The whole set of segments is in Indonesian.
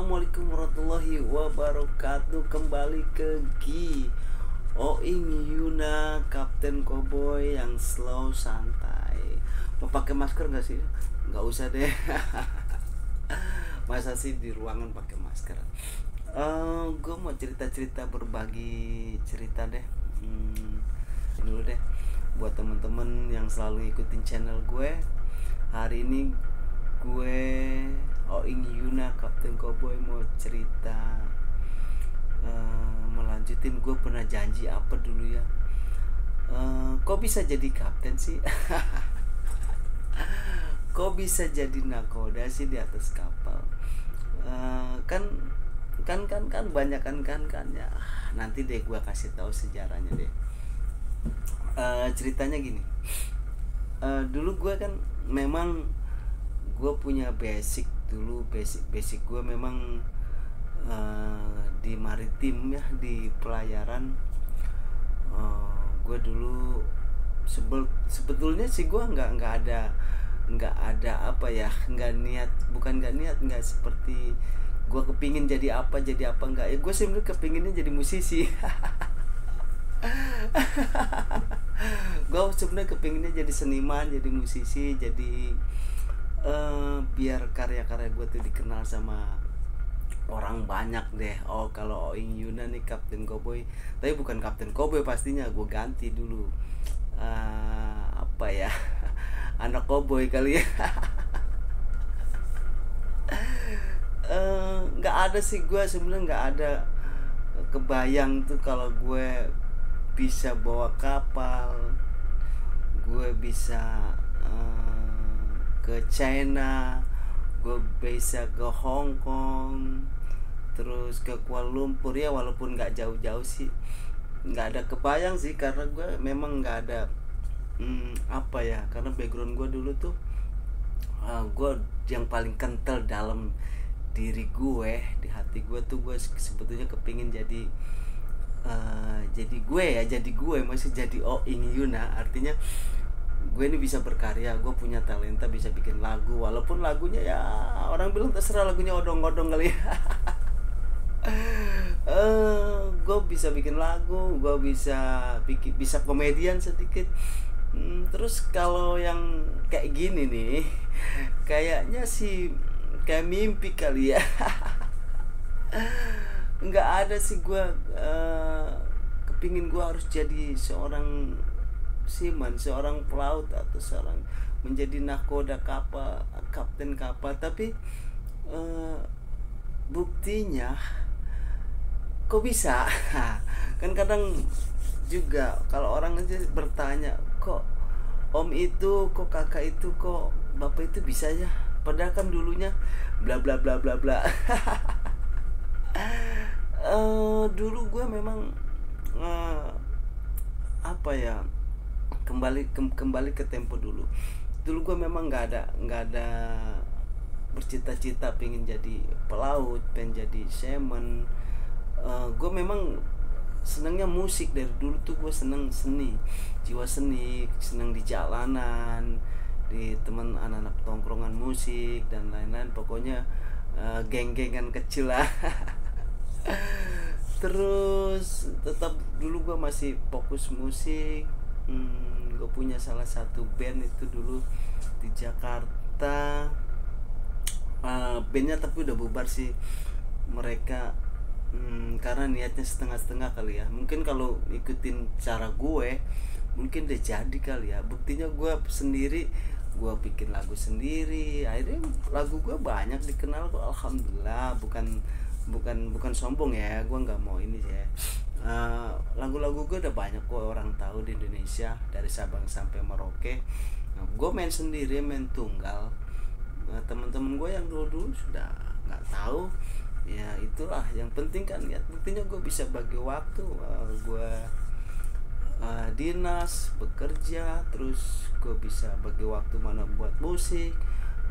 Assalamualaikum warahmatullahi wabarakatuh. Kembali ke Oing Yuna, Kapten Cowboy yang slow santai. Mau pakai masker gak sih? Gak usah deh. Masa sih di ruangan pakai masker? Gue mau cerita-cerita, berbagi cerita deh. Dulu deh buat temen-temen yang selalu ikutin channel gue. Hari ini gue Oing Yuna, Kapten Cowboy, mau cerita, melanjutin. Gue pernah janji apa dulu ya, kok bisa jadi kapten sih? Kok bisa jadi nakoda sih di atas kapal? Kan banyak kan ya. Nanti deh gue kasih tahu sejarahnya deh. Ceritanya gini. Dulu gue kan memang gue punya basic gue memang di maritim ya, di pelayaran. Gue dulu sebetulnya sih gue nggak ada apa ya, nggak seperti gue kepingin jadi apa enggak ya. Gue sebenarnya kepinginnya jadi musisi. Gue sebenarnya kepinginnya jadi seniman, jadi musisi, jadi biar karya-karya gue tuh dikenal sama orang banyak deh. Oh, kalau Oing Yuna nih Kapten Cowboy, tapi bukan Kapten Cowboy pastinya. Gue ganti dulu, apa ya, anak cowboy kali ya. Nggak ada sih, gue sebenarnya nggak ada kebayang tuh kalau gue bisa bawa kapal, gue bisa ke China, gue bisa ke Hong Kong, terus ke Kuala Lumpur ya. Walaupun nggak jauh-jauh sih, nggak ada kebayang sih, karena gue memang nggak ada apa ya, karena background gue dulu tuh, gue yang paling kental dalam diri gue, di hati gue tuh, gue sebetulnya kepingin jadi gue masih jadi Oing Yuna. Artinya gue ini bisa berkarya, gue punya talenta, bisa bikin lagu, walaupun lagunya ya orang bilang terserah, lagunya odong-odong kali ya. Gue bisa bikin lagu, gue bisa komedian sedikit. Terus kalau yang kayak gini nih, kayaknya sih kayak mimpi kali ya. Nggak ada sih gue kepingin gue harus jadi seorang seaman, seorang pelaut, atau seorang menjadi nahkoda kapal, kapten kapal. Tapi buktinya kok bisa? Kan kadang juga kalau orang aja bertanya, kok om itu, kok kakak itu, kok bapak itu bisa ya, padahal kan dulunya bla bla bla bla bla. Dulu gue memang apa ya, kembali ke tempo dulu gue memang nggak ada bercita-cita pengen jadi pelaut, pengen jadi seaman. Gue memang senangnya musik dari dulu tuh. Gue seneng seni, jiwa seni, seneng di jalanan, di teman anak-anak tongkrongan musik dan lain-lain. Pokoknya geng-gengan kecil lah. Terus tetap dulu gue masih fokus musik. Gue punya salah satu band itu dulu di Jakarta. Bandnya tapi udah bubar sih mereka, karena niatnya setengah-setengah kali ya. Mungkin kalau ikutin cara gue mungkin udah jadi kali ya. Buktinya gue sendiri, gue bikin lagu sendiri, akhirnya lagu gue banyak dikenal kok, alhamdulillah. Bukan sombong ya, gue nggak mau ini ya. Lagu-lagu gue udah banyak kok orang tahu di Indonesia, dari Sabang sampai Merauke. Gue main sendiri, main tunggal. Teman-teman gue yang dulu sudah nggak tahu ya. Itulah yang penting kan ya. Buktinya gue bisa bagi waktu, gue dinas, bekerja, terus gue bisa bagi waktu mana buat musik,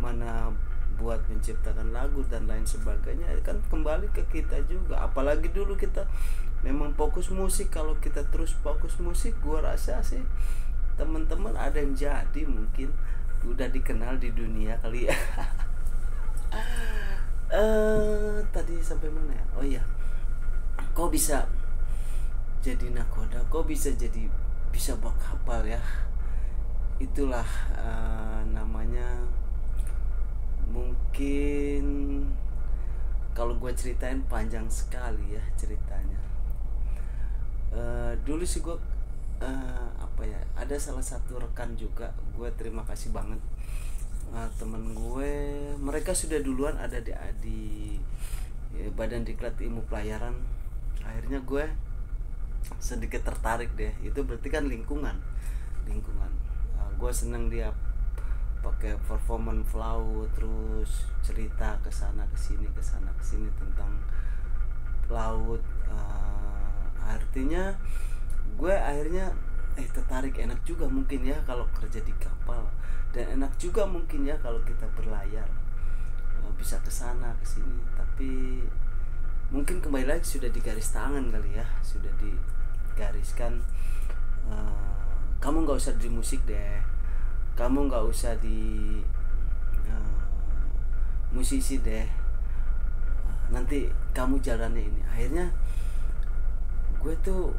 mana buat menciptakan lagu dan lain sebagainya. Kan kembali ke kita juga, apalagi dulu kita memang fokus musik. Kalau kita terus fokus musik, gue rasa sih teman-teman ada yang jadi, mungkin udah dikenal di dunia kali ya. tadi sampai mana ya? Oh iya, kok bisa jadi nakoda, kok bisa bawa kapal ya. Itulah namanya, mungkin kalau gue ceritain panjang sekali ya ceritanya. Dulu sih gue apa ya, ada salah satu rekan juga, gue terima kasih banget, temen gue, mereka sudah duluan ada di Badan Diklat Ilmu Pelayaran. Akhirnya gue sedikit tertarik deh, itu berarti kan lingkungan. Gue seneng dia pakai performance flow, terus cerita ke sana ke sini tentang laut. Artinya gue akhirnya tertarik, enak juga mungkin ya kalau kerja di kapal, dan enak juga mungkin ya kalau kita berlayar, bisa ke sana ke sini. Tapi mungkin kembali lagi sudah digaris tangan kali ya, sudah digariskan, kamu nggak usah di musik deh, kamu nggak usah di musisi deh, nanti kamu jalannya ini. Akhirnya gue tuh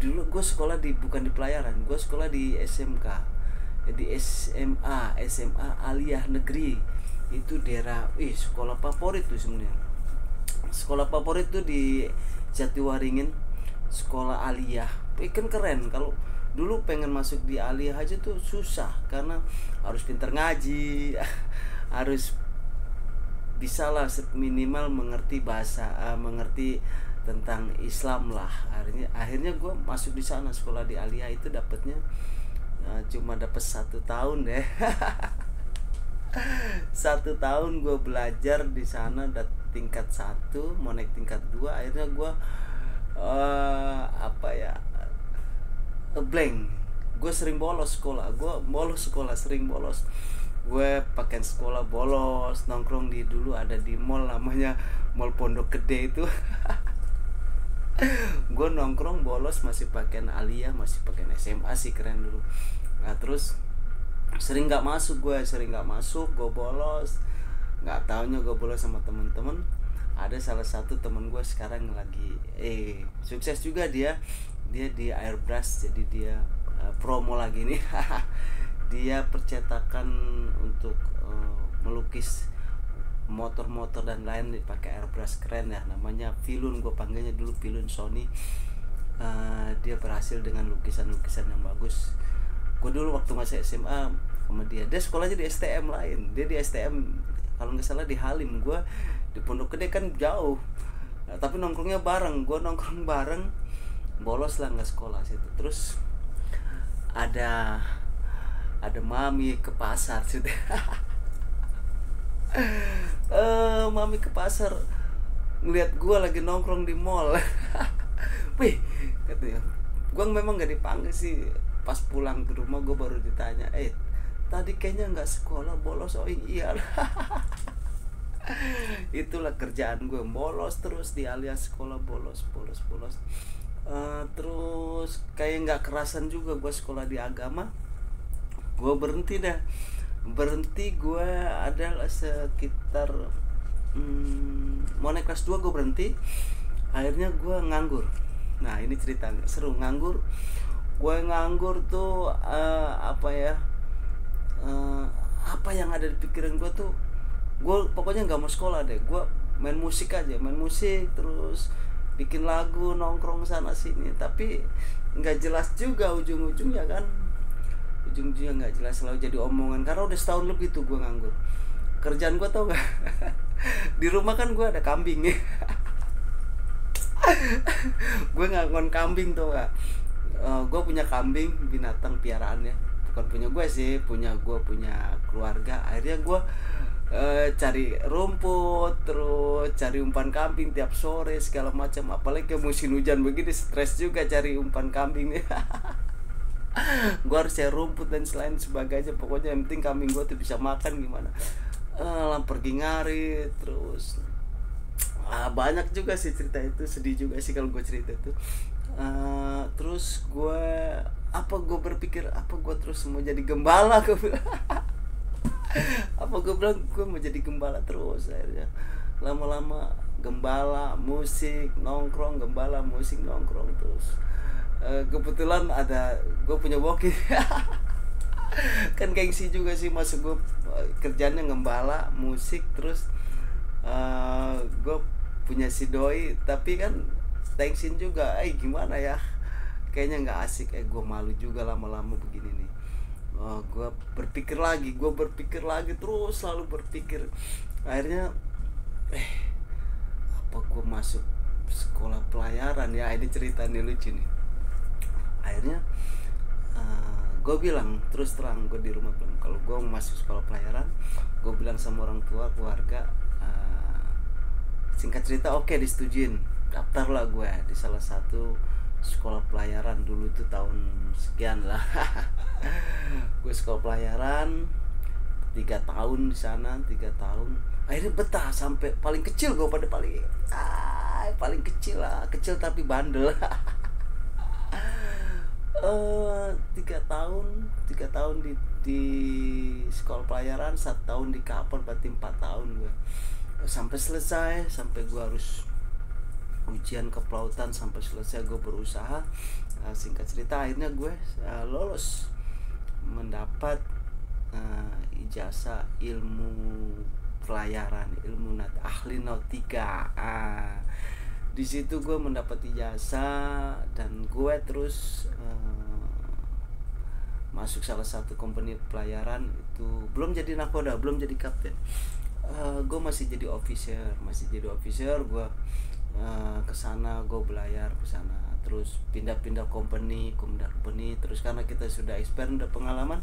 dulu gue sekolah bukan di pelayaran, gue sekolah di SMK, di SMA Aliyah Negeri. Itu daerah sekolah favorit tuh sebenarnya. Sekolah favorit tuh di Jatiwaringin, sekolah Aliyah. Kan keren. Kalau dulu pengen masuk di Aliyah aja tuh susah, karena harus pintar ngaji, harus bisa lah minimal mengerti bahasa, mengerti tentang Islam lah. Akhirnya gue masuk di sana, sekolah di Aliyah. Itu dapatnya cuma dapat 1 tahun deh. 1 tahun gue belajar di sana, tingkat 1 mau naik tingkat 2. Akhirnya gue blank. Gue sering bolos sekolah, sering bolos. Gue pakaian sekolah bolos, nongkrong dulu ada di mall, namanya Mall Pondok Gede itu. Gue nongkrong bolos masih pakaian Aliyah, masih pakaian SMA sih, keren dulu. Nah terus sering nggak masuk, gue bolos. Nggak taunya gue bolos sama temen-temen. Ada salah satu temen gue sekarang lagi sukses juga, dia di Airbrush, jadi dia promo lagi nih. Dia percetakan untuk melukis motor-motor dan lain dipakai airbrush, keren ya, namanya Filun, gue panggilnya dulu Filun Sony. Dia berhasil dengan lukisan-lukisan yang bagus. Gue dulu waktu masih SMA sama dia sekolahnya di STM lain, dia di STM kalau nggak salah di Halim, gue di Pondok Gede kan jauh. Tapi nongkrongnya bareng, gue nongkrong bareng, bolos lah nggak sekolah situ. Terus ada mami ke pasar situ. Mami ke pasar ngeliat gue lagi nongkrong di mall. Wih, katanya, gue memang gak dipanggil sih. Pas pulang ke rumah gue baru ditanya, tadi kayaknya nggak sekolah, bolos. Oh iya. Itulah kerjaan gue, bolos terus di alias sekolah, bolos. Terus kayak nggak kerasan juga gue sekolah di agama. Gue berhenti gue adalah sekitar mau naik kelas 2 gue berhenti. Akhirnya gue nganggur. Nah ini ceritanya seru, nganggur. Gue nganggur tuh apa yang ada di pikiran gue tuh, gue pokoknya nggak mau sekolah deh. Gue main musik terus bikin lagu, nongkrong sana sini, tapi nggak jelas juga ujung-ujungnya kan. Ujung-ujungnya nggak jelas, selalu jadi omongan, karena udah setahun lebih tuh gue nganggur. Kerjaan gue tau gak? Di rumah kan gue ada kambing. Gue ngangon kambing tuh gak? Gue punya kambing, binatang piaraan ya, bukan punya gue sih, punya keluarga. Akhirnya gue cari rumput, terus cari umpan kambing tiap sore segala macam. Apalagi ke musim hujan begini, stres juga cari umpan kambing nih. Gue harus cari rumput dan selain sebagainya. Pokoknya yang penting kambing gue tuh bisa makan gimana. Pergi ngari terus. Banyak juga sih cerita itu, sedih juga sih kalau gue cerita itu. Terus gue berpikir gue terus mau jadi gembala. Apa gue bilang gue mau jadi gembala terus. Akhirnya lama-lama gembala musik nongkrong, gembala musik nongkrong terus. Kebetulan ada gue punya bokir. Kan gengsi juga sih, masuk gue kerjanya gembala musik terus gue punya si doi, tapi kan tensin juga. Gimana ya, kayaknya nggak asik. Gue malu juga lama-lama begini nih. Gue berpikir lagi terus, selalu berpikir. Akhirnya apa gue masuk sekolah pelayaran ya. Ini cerita nih lucu nih. Akhirnya gue bilang terus terang, gue di rumah bilang kalau gue mau masuk sekolah pelayaran. Gue bilang sama orang tua, keluarga. Singkat cerita oke, disetujuin. Daftarlah gue di salah satu sekolah pelayaran. Dulu itu tahun sekian lah. Gue sekolah pelayaran 3 tahun di sana, 3 tahun. Akhirnya betah sampai paling kecil gue, pada paling kecil lah, kecil tapi bandel. 3 tahun di sekolah pelayaran, 1 tahun di kapal, berarti 4 tahun gue sampai selesai, sampai gue harus ujian kepelautan sampai selesai gue berusaha. Singkat cerita akhirnya gue lolos mendapat ijazah ilmu pelayaran, ahli nautika. Di situ gue mendapat ijazah dan gue terus masuk salah satu company pelayaran. Itu belum jadi nakoda, belum jadi kapten. Gue masih jadi officer. Gue kesana, gue belayar kesana, terus pindah-pindah company. Terus karena kita sudah expert, udah pengalaman,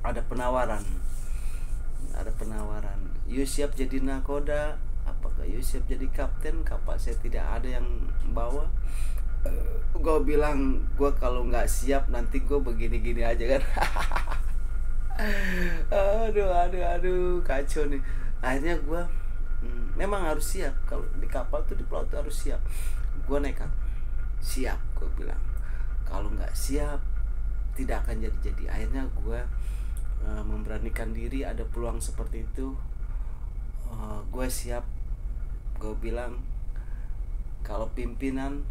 ada penawaran. You siap jadi nakoda? Apakah you siap jadi kapten? Kapal saya tidak ada yang bawa. Gue bilang, gue kalau nggak siap nanti gue begini-gini aja kan. aduh kacau nih. Akhirnya gue memang harus siap. Kalau di kapal tuh, di pelaut tuh harus siap. Gue nekat siap, gue bilang kalau nggak siap tidak akan jadi. Akhirnya gue memberanikan diri, ada peluang seperti itu. Gue siap. Gue bilang kalau pimpinan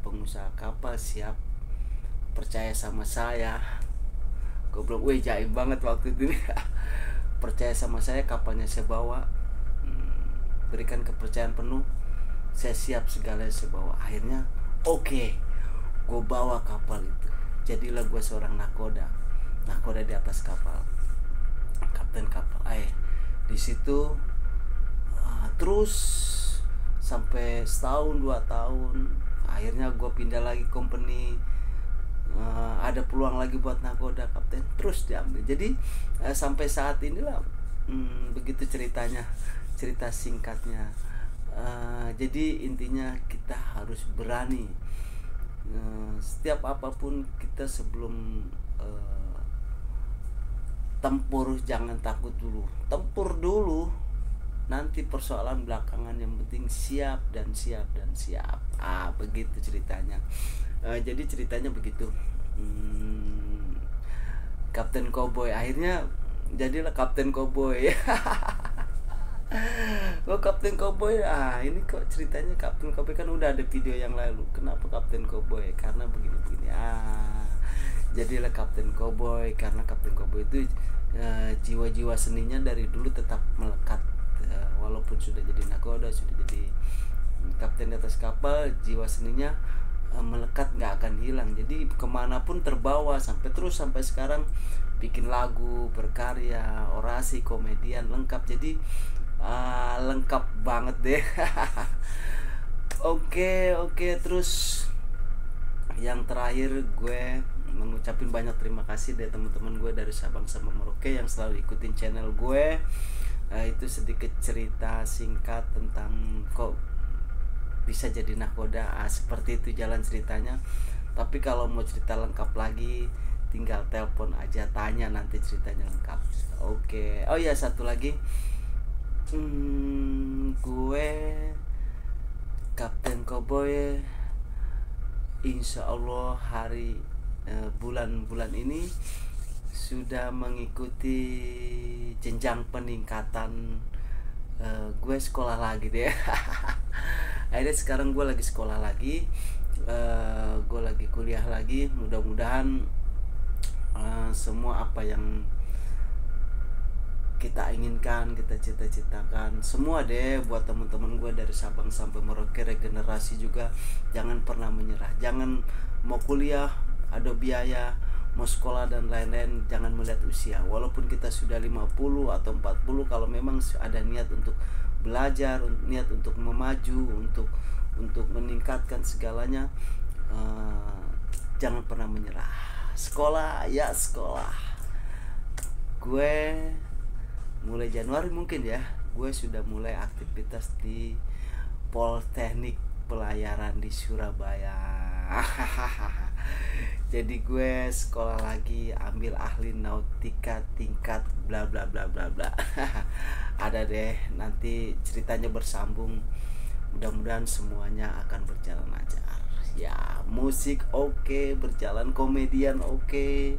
pengusaha kapal siap percaya sama saya. Gue bilang, wih jaim banget waktu itu. Percaya sama saya, kapalnya saya bawa, berikan kepercayaan penuh, saya siap segala saya bawa. Akhirnya oke, gue bawa kapal itu. Jadilah gue seorang nakoda di atas kapal, kapten kapal. Di situ terus sampai setahun 2 tahun. Akhirnya gue pindah lagi company. Ada peluang lagi buat nakoda kapten, terus diambil. Jadi sampai saat inilah begitu ceritanya, cerita singkatnya. Jadi intinya kita harus berani. Setiap apapun kita sebelum tempur, jangan takut dulu, tempur dulu, nanti persoalan belakangan. Yang penting siap. Begitu ceritanya. Jadi ceritanya begitu. Kapten Cowboy, akhirnya jadilah Kapten Cowboy. Gue Kapten Cowboy. Ini kok ceritanya Kapten Cowboy, kan udah ada video yang lalu. Kenapa Kapten Cowboy? Karena begini. Jadilah Kapten Cowboy karena Kapten Cowboy itu jiwa-jiwa seninya dari dulu tetap melekat. Walaupun sudah jadi nakoda, sudah jadi kapten di atas kapal, jiwa seninya melekat, nggak akan hilang. Jadi kemanapun terbawa sampai sekarang, bikin lagu, berkarya, orasi, komedian, lengkap. Jadi lengkap banget deh. Oke, terus yang terakhir gue mengucapin banyak terima kasih deh teman-teman gue dari Sabang sampai Merauke yang selalu ikutin channel gue. Itu sedikit cerita singkat tentang kok bisa jadi nakoda. Seperti itu jalan ceritanya. Tapi kalau mau cerita lengkap lagi, tinggal telepon aja, tanya, nanti ceritanya lengkap. Oke. Oh ya, satu lagi, gue Kapten Cowboy, insya Allah hari bulan-bulan ini sudah mengikuti jenjang peningkatan gue sekolah lagi deh. Akhirnya sekarang gue lagi sekolah lagi, gue lagi kuliah lagi. Mudah-mudahan semua apa yang kita inginkan, kita cita-citakan semua deh buat teman-teman gue dari Sabang sampai Merauke, regenerasi juga. Jangan pernah menyerah, jangan mau kuliah ada biaya, mau sekolah dan lain-lain, jangan melihat usia. Walaupun kita sudah 50 atau 40, kalau memang ada niat untuk belajar, niat untuk memaju, untuk meningkatkan segalanya, jangan pernah menyerah. Sekolah ya sekolah. Gue mulai Januari mungkin ya, gue sudah mulai aktivitas di Politeknik Pelayaran di Surabaya. Jadi gue sekolah lagi, ambil ahli nautika tingkat bla bla bla bla bla. Ada deh, nanti ceritanya bersambung. Mudah-mudahan semuanya akan berjalan lancar. Ya, musik oke, berjalan, komedian oke,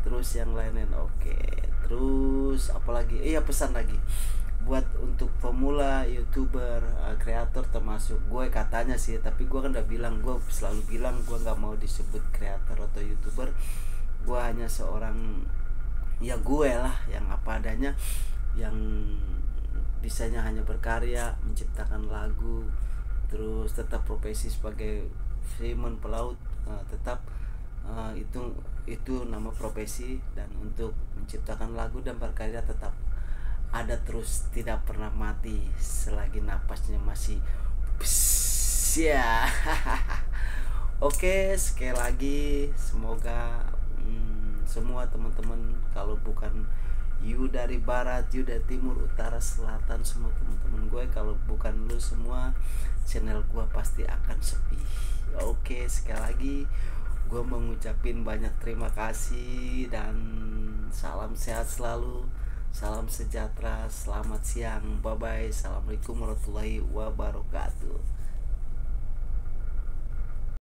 terus yang lain-lain oke. Terus apalagi? Pesan lagi buat untuk pemula YouTuber, kreator, termasuk gue katanya sih, tapi gue kan udah bilang, gue selalu bilang gue nggak mau disebut kreator atau YouTuber. Gue hanya seorang, ya gue lah yang apa adanya, yang bisanya hanya berkarya, menciptakan lagu, terus tetap profesi sebagai fisherman, pelaut, tetap itu nama profesi. Dan untuk menciptakan lagu dan berkarya tetap ada terus, tidak pernah mati selagi napasnya masih ya. Oke, sekali lagi semoga semua teman-teman, kalau bukan you dari barat, you dari timur, utara, selatan, semua teman-teman gue, kalau bukan lu semua, channel gue pasti akan sepi. Oke, sekali lagi gue mengucapin banyak terima kasih dan salam sehat selalu, salam sejahtera, selamat siang, bye bye, assalamualaikum warahmatullahi wabarakatuh.